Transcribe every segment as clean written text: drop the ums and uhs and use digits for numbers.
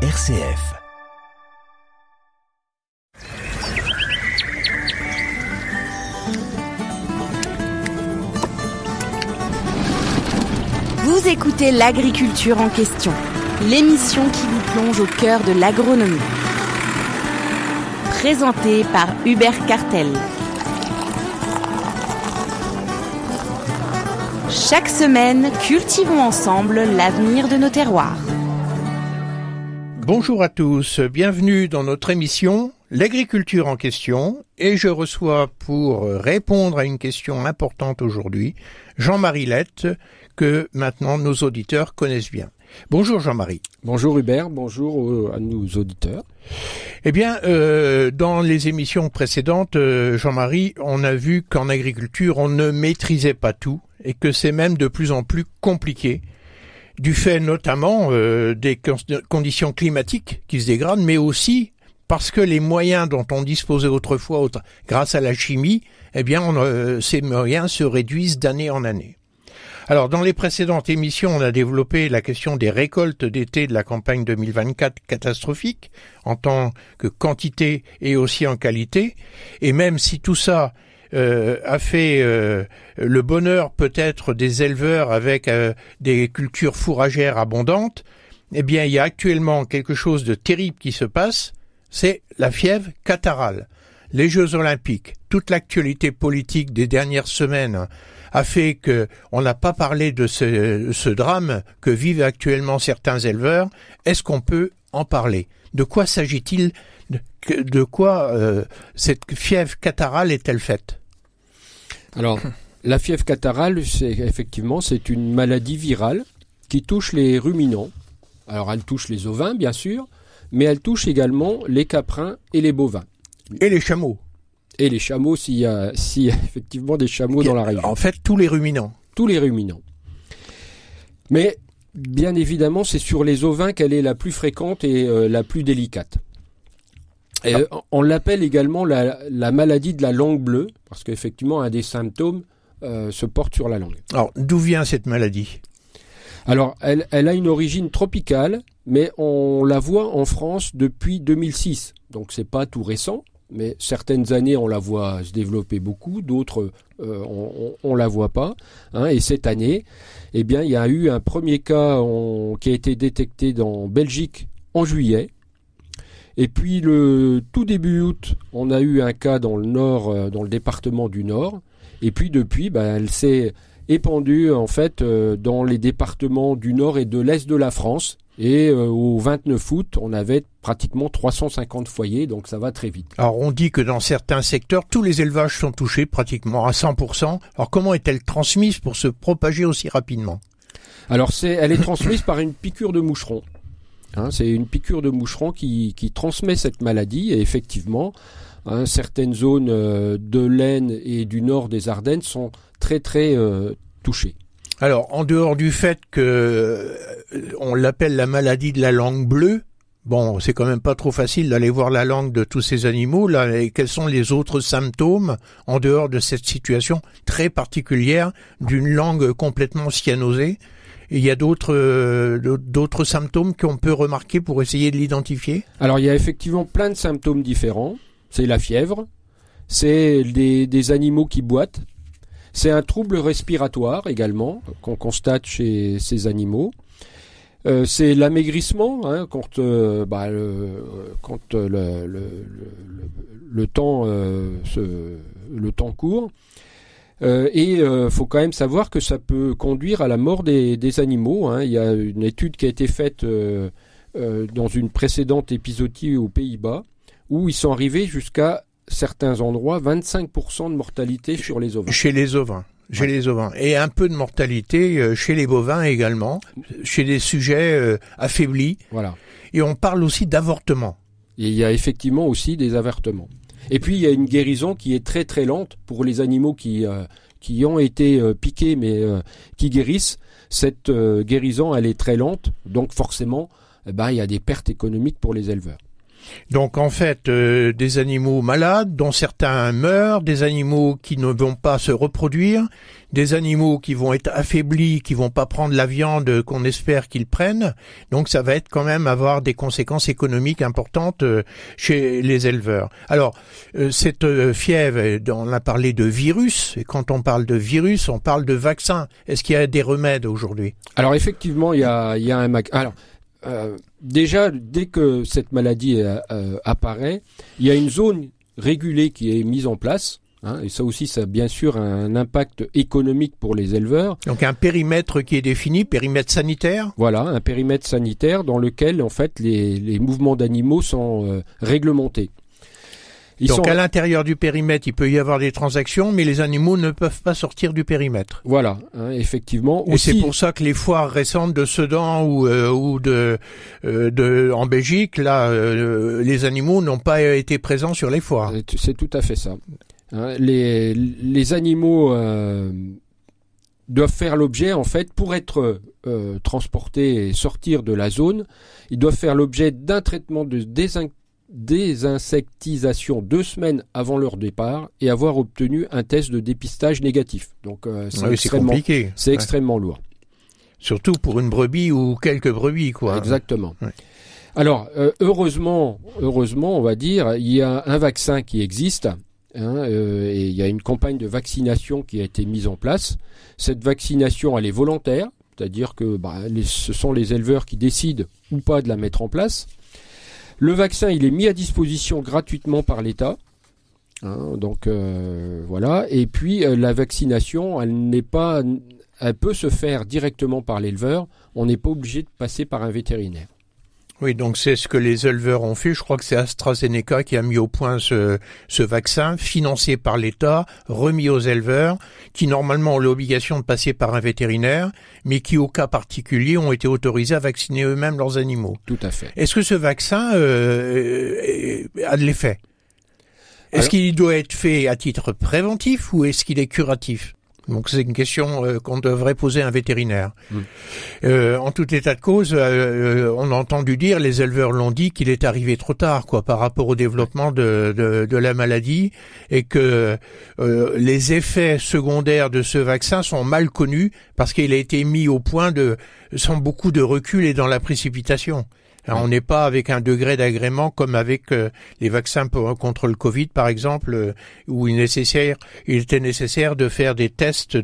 RCF. Vous écoutez l'agriculture en question, l'émission qui vous plonge au cœur de l'agronomie. Présentée par Hubert Cartel. Chaque semaine, cultivons ensemble l'avenir de nos terroirs. Bonjour à tous, bienvenue dans notre émission L'agriculture en question, et je reçois pour répondre à une question importante aujourd'hui, Jean-Marie Lette, que maintenant nos auditeurs connaissent bien. Bonjour Jean-Marie. Bonjour Hubert, bonjour à nos auditeurs. Eh bien, dans les émissions précédentes, Jean-Marie, on a vu qu'en agriculture, on ne maîtrisait pas tout, et que c'est même de plus en plus compliqué, du fait notamment des conditions climatiques qui se dégradent, mais aussi parce que les moyens dont on disposait autrefois grâce à la chimie, eh bien, ces moyens se réduisent d'année en année. Alors, dans les précédentes émissions, on a développé la question des récoltes d'été de la campagne 2024 catastrophique, en tant que quantité et aussi en qualité, et même si tout ça a fait le bonheur peut-être des éleveurs avec des cultures fourragères abondantes, eh bien, il y a actuellement quelque chose de terrible qui se passe, c'est la fièvre catarrhale. Les Jeux Olympiques, toute l'actualité politique des dernières semaines a fait que on n'a pas parlé de ce drame que vivent actuellement certains éleveurs. Est-ce qu'on peut en parler? De quoi s'agit-il? De quoi cette fièvre catarrhale est-elle faite? Alors, la fièvre catarrhale, c'est une maladie virale qui touche les ruminants. Alors, elle touche les ovins, bien sûr, mais elle touche également les caprins et les bovins. Et les chameaux. Et les chameaux, s'il y a effectivement des chameaux dans la région. En fait, tous les ruminants. Tous les ruminants. Mais, bien évidemment, c'est sur les ovins qu'elle est la plus fréquente et la plus délicate. Et on l'appelle également la maladie de la langue bleue, parce qu'effectivement, un des symptômes se porte sur la langue. Alors, d'où vient cette maladie ? Alors, elle a une origine tropicale, mais on la voit en France depuis 2006. Donc, c'est pas tout récent, mais certaines années, on la voit se développer beaucoup, d'autres, on la voit pas. Hein, et cette année, eh bien, il y a eu un premier cas qui a été détecté en Belgique en juillet. Et puis, le tout début août, on a eu un cas dans le Nord, dans le département du Nord. Et puis, depuis, elle s'est épandue, en fait, dans les départements du Nord et de l'Est de la France. Et au 29 août, on avait pratiquement 350 foyers, donc ça va très vite. Alors, on dit que dans certains secteurs, tous les élevages sont touchés pratiquement à 100%. Alors, comment est-elle transmise pour se propager aussi rapidement ? Alors, elle est transmise par une piqûre de moucheron. Hein, c'est une piqûre de moucheron qui transmet cette maladie et effectivement, certaines zones de l'Aisne et du nord des Ardennes sont très très touchées. Alors, en dehors du fait que on l'appelle la maladie de la langue bleue, bon, c'est quand même pas trop facile d'aller voir la langue de tous ces animaux là. Et quels sont les autres symptômes en dehors de cette situation très particulière d'une langue complètement cyanosée? Il y a d'autres symptômes qu'on peut remarquer pour essayer de l'identifier? Alors, il y a effectivement plein de symptômes différents. C'est la fièvre, c'est des animaux qui boitent, c'est un trouble respiratoire également qu'on constate chez ces animaux. C'est l'amaigrissement quand le temps court. Et faut quand même savoir que ça peut conduire à la mort des animaux. Hein. Il y a une étude qui a été faite dans une précédente épisodie aux Pays-Bas où ils sont arrivés jusqu'à certains endroits 25% de mortalité sur les ovins. Chez les ovins. Et un peu de mortalité chez les bovins également, chez des sujets affaiblis. Voilà. Et on parle aussi d'avortement. Et il y a effectivement aussi des avortements. Et puis il y a une guérison qui est très très lente pour les animaux qui ont été piqués mais qui guérissent. Cette guérison elle est très lente, donc forcément il y a des pertes économiques pour les éleveurs. Donc en fait, des animaux malades dont certains meurent, des animaux qui ne vont pas se reproduire, des animaux qui vont être affaiblis, qui vont pas prendre la viande qu'on espère qu'ils prennent. Donc ça va être quand même avoir des conséquences économiques importantes chez les éleveurs. Alors cette fièvre, on a parlé de virus, et quand on parle de virus, on parle de vaccin. Est-ce qu'il y a des remèdes aujourd'hui? Alors effectivement, il y a un alors déjà, dès que cette maladie apparaît, il y a une zone régulée qui est mise en place. Et ça aussi, ça a bien sûr un impact économique pour les éleveurs. Donc un périmètre qui est défini, périmètre sanitaire. Voilà, un périmètre sanitaire dans lequel en fait les mouvements d'animaux sont réglementés. Donc à l'intérieur du périmètre, il peut y avoir des transactions, mais les animaux ne peuvent pas sortir du périmètre. Voilà, effectivement. Et c'est pour ça que les foires récentes de Sedan ou en Belgique, là, les animaux n'ont pas été présents sur les foires. C'est tout à fait ça. Les animaux doivent faire l'objet, en fait, pour être transportés et sortir de la zone, ils doivent faire l'objet d'un traitement de désinsectisation 2 semaines avant leur départ et avoir obtenu un test de dépistage négatif. Donc c'est compliqué. C'est extrêmement lourd. Surtout pour une brebis ou quelques brebis, quoi. Exactement. Ouais. Alors heureusement, on va dire, il y a un vaccin qui existe. Et il y a une campagne de vaccination qui a été mise en place. Cette vaccination, elle est volontaire, c'est-à-dire que ce sont les éleveurs qui décident ou pas de la mettre en place. Le vaccin, il est mis à disposition gratuitement par l'État. Voilà. Et puis la vaccination, elle peut se faire directement par l'éleveur. On n'est pas obligé de passer par un vétérinaire. Oui, donc c'est ce que les éleveurs ont fait. Je crois que c'est AstraZeneca qui a mis au point ce vaccin, financé par l'État, remis aux éleveurs, qui normalement ont l'obligation de passer par un vétérinaire, mais qui au cas particulier ont été autorisés à vacciner eux-mêmes leurs animaux. Tout à fait. Est-ce que ce vaccin a de l'effet? Est-ce qu'il doit être fait à titre préventif ou est-ce qu'il est curatif? Donc c'est une question qu'on devrait poser à un vétérinaire. En tout état de cause, on a entendu dire, les éleveurs l'ont dit, qu'il est arrivé trop tard, quoi, par rapport au développement de la maladie, et que les effets secondaires de ce vaccin sont mal connus parce qu'il a été mis au point sans beaucoup de recul et dans la précipitation. Alors, on n'est pas avec un degré d'agrément comme avec les vaccins contre le Covid, par exemple, où il était nécessaire de faire des tests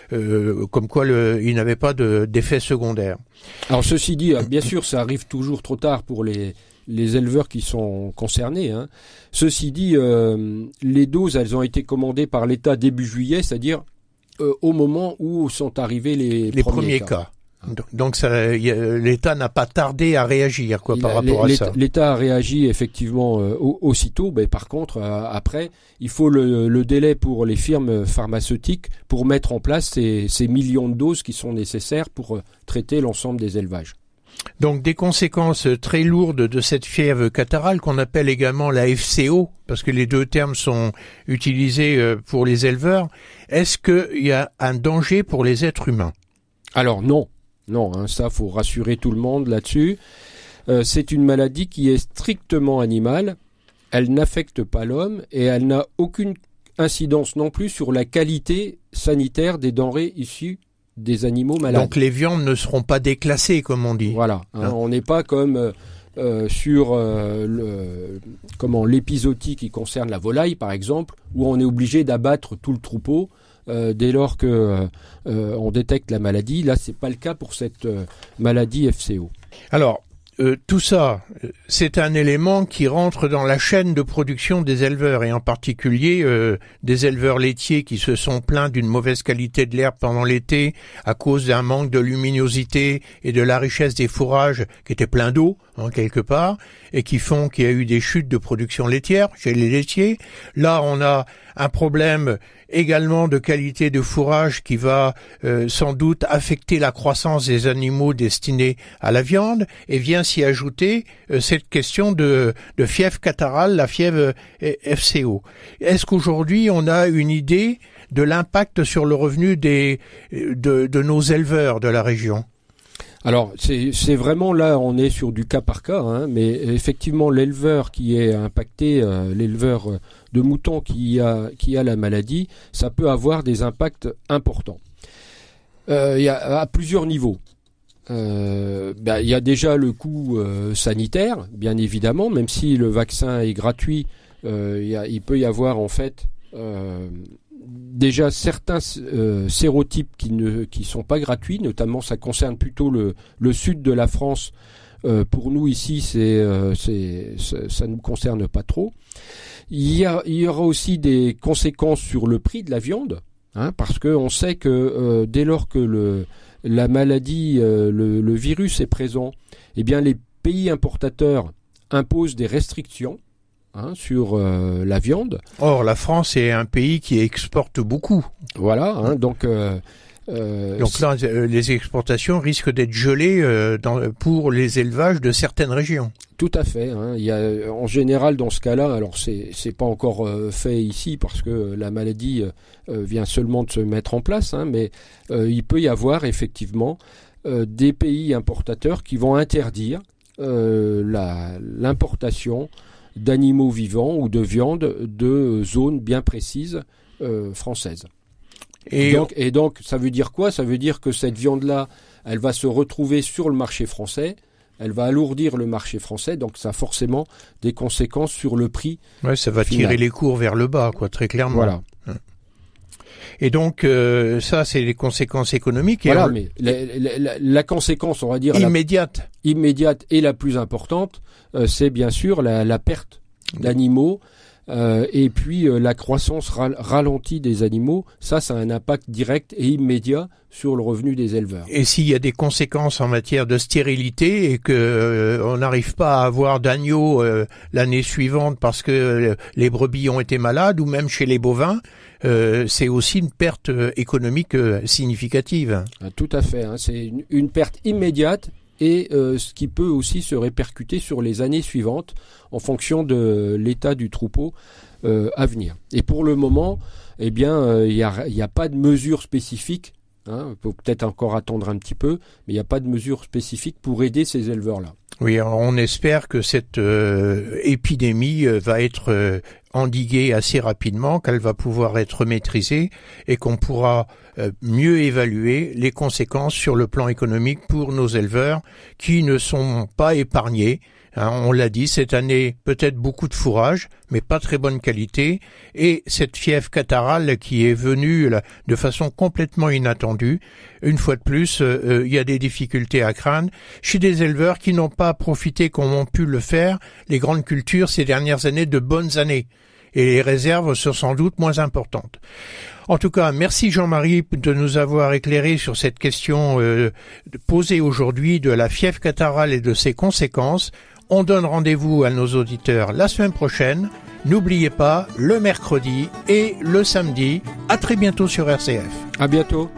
comme quoi il n'avait pas d'effets secondaires. Alors ceci dit, bien sûr, ça arrive toujours trop tard pour les éleveurs qui sont concernés. Ceci dit, les doses, elles ont été commandées par l'État début juillet, c'est-à-dire au moment où sont arrivés les premiers cas. Donc l'État n'a pas tardé à réagir par rapport à ça. L'État a réagi effectivement aussitôt, mais par contre après il faut le délai pour les firmes pharmaceutiques pour mettre en place ces millions de doses qui sont nécessaires pour traiter l'ensemble des élevages. Donc des conséquences très lourdes de cette fièvre catarrhale qu'on appelle également la FCO, parce que les deux termes sont utilisés pour les éleveurs. Est-ce qu'il y a un danger pour les êtres humains? Alors non. Non, ça faut rassurer tout le monde là-dessus. C'est une maladie qui est strictement animale. Elle n'affecte pas l'homme et elle n'a aucune incidence non plus sur la qualité sanitaire des denrées issues des animaux malades. Donc les viandes ne seront pas déclassées, comme on dit. Voilà. On n'est pas comme sur l'épizootie qui concerne la volaille, par exemple, où on est obligé d'abattre tout le troupeau. Dès lors que on détecte la maladie. Là, c'est pas le cas pour cette maladie FCO. Alors, tout ça, c'est un élément qui rentre dans la chaîne de production des éleveurs, et en particulier des éleveurs laitiers qui se sont plaints d'une mauvaise qualité de l'herbe pendant l'été à cause d'un manque de luminosité et de la richesse des fourrages qui étaient pleins d'eau, quelque part, et qui font qu'il y a eu des chutes de production laitière chez les laitiers. Là, on a un problème également de qualité de fourrage qui va sans doute affecter la croissance des animaux destinés à la viande, et vient s'y ajouter cette question de fièvre catarrhale, la fièvre FCO. Est-ce qu'aujourd'hui on a une idée de l'impact sur le revenu de nos éleveurs de la région? Alors c'est vraiment là, on est sur du cas par cas, hein, mais effectivement l'éleveur qui est impacté, l'éleveur de moutons qui a la maladie, ça peut avoir des impacts importants. Il y a à plusieurs niveaux. Il y a déjà le coût sanitaire, bien évidemment, même si le vaccin est gratuit, il peut y avoir en fait déjà certains sérotypes qui sont pas gratuits, notamment ça concerne plutôt le sud de la France. Pour nous ici, ça nous concerne pas trop. Il y aura aussi des conséquences sur le prix de la viande, hein, parce que on sait que dès lors que la maladie, le virus est présent, eh bien les pays importateurs imposent des restrictions, hein, sur la viande. Or, la France est un pays qui exporte beaucoup. Voilà, hein, donc là, les exportations risquent d'être gelées pour les élevages de certaines régions. Tout à fait. Hein. Il y a, en général, dans ce cas-là, alors c'est pas encore fait ici parce que la maladie vient seulement de se mettre en place, hein, mais il peut y avoir effectivement des pays importateurs qui vont interdire l'importation d'animaux vivants ou de viande de zones bien précises françaises. Et donc, ça veut dire quoi ? Ça veut dire que cette viande-là, elle va se retrouver sur le marché français, elle va alourdir le marché français, donc ça a forcément des conséquences sur le prix. Ouais, ça va tirer les cours vers le bas, quoi, très clairement. Voilà. Et donc, ça, c'est les conséquences économiques. Voilà, mais la conséquence, on va dire... Immédiate et la plus importante, c'est bien sûr la perte d'animaux, et puis la croissance ralentie des animaux. Ça a un impact direct et immédiat sur le revenu des éleveurs. Et s'il y a des conséquences en matière de stérilité et que on n'arrive pas à avoir d'agneaux l'année suivante parce que les brebis ont été malades, ou même chez les bovins, c'est aussi une perte économique significative. Tout à fait, hein, c'est une perte immédiate. Et ce qui peut aussi se répercuter sur les années suivantes en fonction de l'état du troupeau à venir. Et pour le moment, eh bien, il y a pas de mesures spécifiques. Hein, il faut peut-être encore attendre un petit peu, mais il n'y a pas de mesures spécifiques pour aider ces éleveurs-là. Oui, on espère que cette épidémie va être endiguée assez rapidement, qu'elle va pouvoir être maîtrisée et qu'on pourra mieux évaluer les conséquences sur le plan économique pour nos éleveurs qui ne sont pas épargnés. Hein, on l'a dit, cette année, peut-être beaucoup de fourrage, mais pas très bonne qualité, et cette fièvre catarrhale qui est venue là, de façon complètement inattendue. Une fois de plus, il y a des difficultés à craindre chez des éleveurs qui n'ont pas profité, comme ont pu le faire, les grandes cultures ces dernières années, de bonnes années. Et les réserves sont sans doute moins importantes. En tout cas, merci Jean-Marie de nous avoir éclairé sur cette question posée aujourd'hui de la fièvre catarrhale et de ses conséquences. On donne rendez-vous à nos auditeurs la semaine prochaine. N'oubliez pas, le mercredi et le samedi. À très bientôt sur RCF. À bientôt.